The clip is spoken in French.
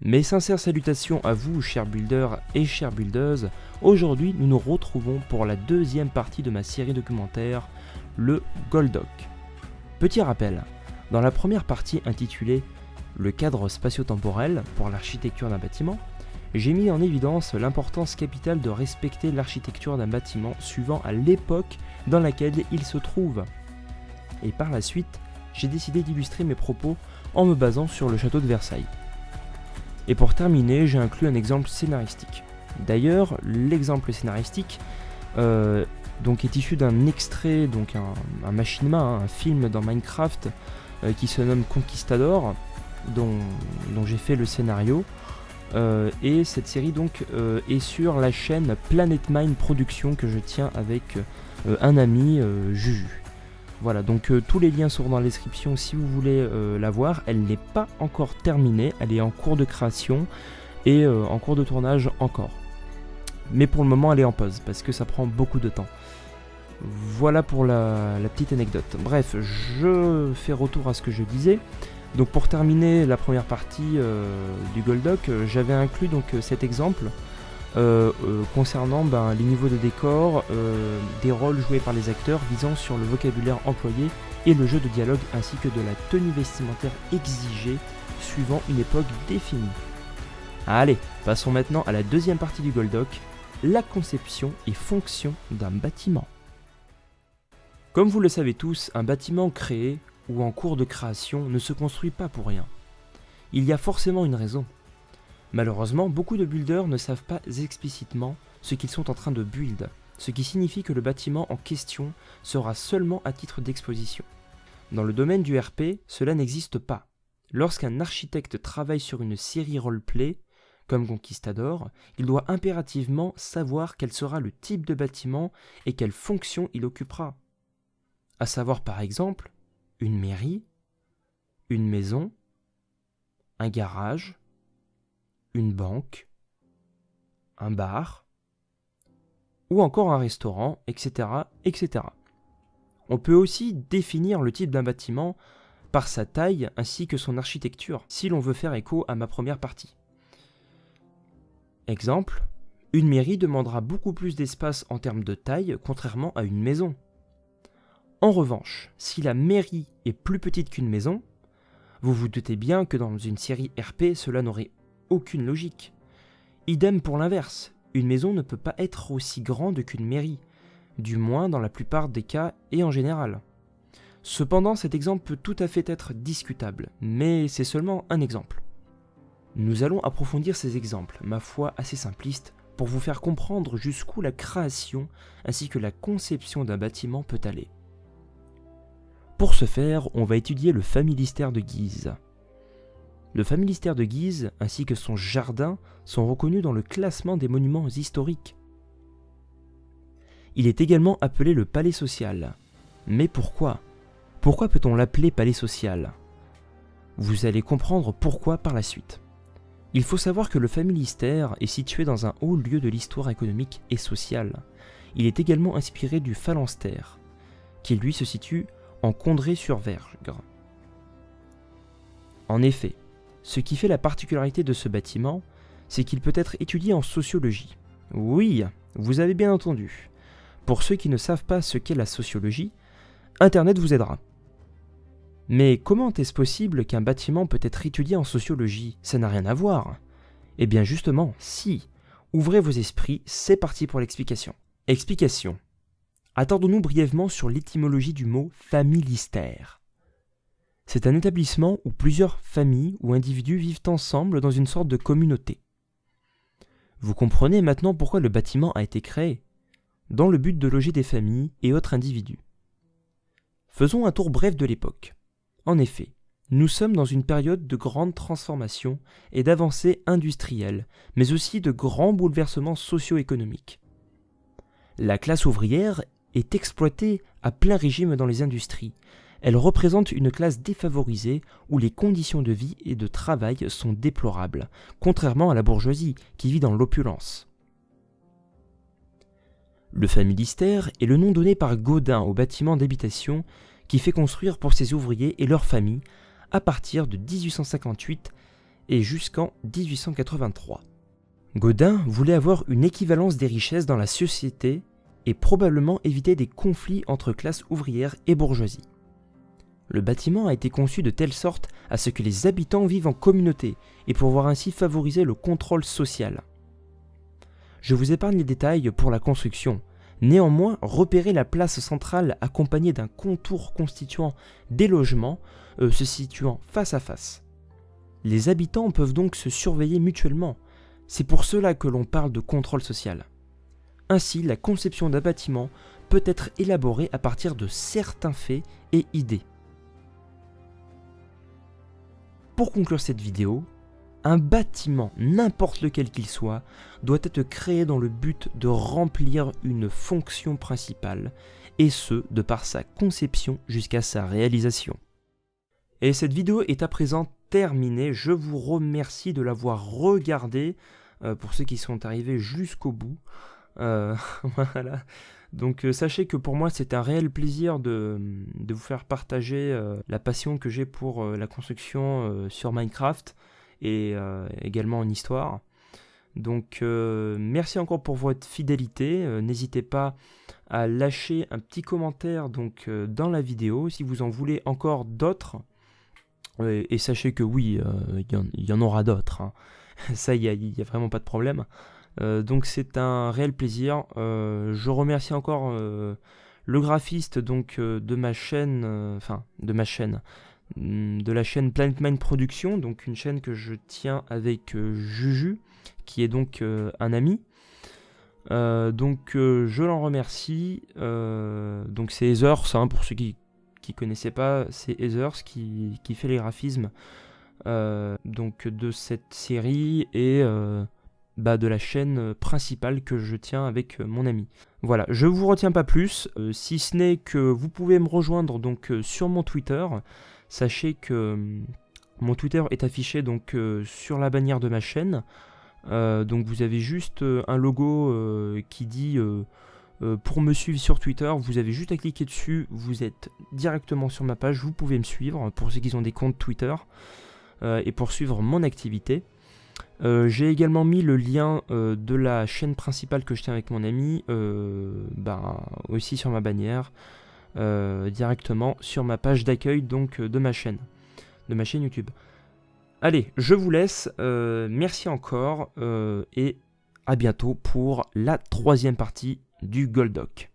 Mes sincères salutations à vous, chers builders et chères buildeuses. Aujourd'hui, nous nous retrouvons pour la deuxième partie de ma série documentaire, le Goldoc. Petit rappel, dans la première partie intitulée « Le cadre spatio-temporel pour l'architecture d'un bâtiment », j'ai mis en évidence l'importance capitale de respecter l'architecture d'un bâtiment suivant à l'époque dans laquelle il se trouve. Et par la suite, j'ai décidé d'illustrer mes propos en me basant sur le château de Versailles. Et pour terminer, j'ai inclus un exemple scénaristique. D'ailleurs, l'exemple scénaristique est issu d'un extrait, donc un machinima, un film dans Minecraft qui se nomme Conquistador, dont j'ai fait le scénario. Et cette série est sur la chaîne Planet Mine Productions que je tiens avec un ami, Juju. Voilà, donc tous les liens seront dans la description si vous voulez la voir. Elle n'est pas encore terminée, elle est en cours de création et en cours de tournage encore. Mais pour le moment elle est en pause parce que ça prend beaucoup de temps. Voilà pour la petite anecdote. Bref, je fais retour à ce que je disais. Donc pour terminer la première partie du Goldoc, j'avais inclus cet exemple concernant les niveaux de décor, des rôles joués par les acteurs visant sur le vocabulaire employé et le jeu de dialogue ainsi que de la tenue vestimentaire exigée suivant une époque définie. Allez, passons maintenant à la deuxième partie du Goldoc, la conception et fonction d'un bâtiment. Comme vous le savez tous, un bâtiment créé ou en cours de création ne se construit pas pour rien. Il y a forcément une raison. Malheureusement, beaucoup de builders ne savent pas explicitement ce qu'ils sont en train de build, ce qui signifie que le bâtiment en question sera seulement à titre d'exposition. Dans le domaine du RP, cela n'existe pas. Lorsqu'un architecte travaille sur une série roleplay, comme Conquistador, il doit impérativement savoir quel sera le type de bâtiment et quelle fonction il occupera. À savoir par exemple, une mairie, une maison, un garage, une banque, un bar, ou encore un restaurant, etc., etc. On peut aussi définir le type d'un bâtiment par sa taille ainsi que son architecture, si l'on veut faire écho à ma première partie. Exemple, une mairie demandera beaucoup plus d'espace en termes de taille, contrairement à une maison. En revanche, si la mairie est plus petite qu'une maison, vous vous doutez bien que dans une série RP, cela n'aurait aucune logique. Idem pour l'inverse, une maison ne peut pas être aussi grande qu'une mairie, du moins dans la plupart des cas et en général. Cependant, cet exemple peut tout à fait être discutable, mais c'est seulement un exemple. Nous allons approfondir ces exemples, ma foi assez simplistes, pour vous faire comprendre jusqu'où la création ainsi que la conception d'un bâtiment peut aller. Pour ce faire, on va étudier le familistère de Guise. Le familistère de Guise ainsi que son jardin sont reconnus dans le classement des monuments historiques. Il est également appelé le palais social. Mais pourquoi ? Pourquoi peut-on l'appeler palais social ? Vous allez comprendre pourquoi par la suite. Il faut savoir que le familistère est situé dans un haut lieu de l'histoire économique et sociale. Il est également inspiré du phalanstère, qui lui se situe en Condré-sur-Vergre. En effet, ce qui fait la particularité de ce bâtiment, c'est qu'il peut être étudié en sociologie. Oui, vous avez bien entendu. Pour ceux qui ne savent pas ce qu'est la sociologie, Internet vous aidera. Mais comment est-ce possible qu'un bâtiment peut être étudié en sociologie ? Ça n'a rien à voir. Eh bien justement, si. Ouvrez vos esprits, c'est parti pour l'explication. Explication. Attardons-nous brièvement sur l'étymologie du mot familistère. C'est un établissement où plusieurs familles ou individus vivent ensemble dans une sorte de communauté. Vous comprenez maintenant pourquoi le bâtiment a été créé, dans le but de loger des familles et autres individus. Faisons un tour bref de l'époque. En effet, nous sommes dans une période de grande transformation et d'avancées industrielles, mais aussi de grands bouleversements socio-économiques. La classe ouvrière est exploitée à plein régime dans les industries. Elle représente une classe défavorisée où les conditions de vie et de travail sont déplorables, contrairement à la bourgeoisie qui vit dans l'opulence. Le familistère est le nom donné par Gaudin au bâtiment d'habitation qui fait construire pour ses ouvriers et leurs familles à partir de 1858 et jusqu'en 1883. Godin voulait avoir une équivalence des richesses dans la société et probablement éviter des conflits entre classes ouvrières et bourgeoisie. Le bâtiment a été conçu de telle sorte à ce que les habitants vivent en communauté et pouvoir ainsi favoriser le contrôle social. Je vous épargne les détails pour la construction. Néanmoins, repérez la place centrale accompagnée d'un contour constituant des logements se situant face à face. Les habitants peuvent donc se surveiller mutuellement. C'est pour cela que l'on parle de contrôle social. Ainsi, la conception d'un bâtiment peut être élaborée à partir de certains faits et idées. Pour conclure cette vidéo, un bâtiment, n'importe lequel qu'il soit, doit être créé dans le but de remplir une fonction principale, et ce, de par sa conception jusqu'à sa réalisation. Et cette vidéo est à présent terminée. Je vous remercie de l'avoir regardée, pour ceux qui sont arrivés jusqu'au bout. Voilà. Donc sachez que pour moi c'est un réel plaisir de vous faire partager la passion que j'ai pour la construction sur Minecraft et également en histoire. Donc merci encore pour votre fidélité. N'hésitez pas à lâcher un petit commentaire donc, dans la vidéo si vous en voulez encore d'autres. Et sachez que oui, il y en aura d'autres. Hein. Ça, il y a vraiment pas de problème. Donc c'est un réel plaisir. Je remercie encore le graphiste donc, de la chaîne Planet Mine Production, donc une chaîne que je tiens avec Juju, qui est donc un ami. Donc je l'en remercie. Donc c'est Ethers, hein, pour ceux qui connaissaient pas, c'est Ethers qui fait les graphismes donc de cette série et de la chaîne principale que je tiens avec mon ami. Voilà, je vous retiens pas plus, si ce n'est que vous pouvez me rejoindre donc sur mon Twitter. Sachez que mon Twitter est affiché donc sur la bannière de ma chaîne. Donc vous avez juste un logo qui dit pour me suivre sur Twitter, vous avez juste à cliquer dessus, vous êtes directement sur ma page, vous pouvez me suivre pour ceux qui ont des comptes Twitter et pour suivre mon activité. J'ai également mis le lien de la chaîne principale que je tiens avec mon ami aussi sur ma bannière, directement sur ma page d'accueil donc de ma chaîne YouTube. Allez, je vous laisse, merci encore et à bientôt pour la 3e partie du Goldock.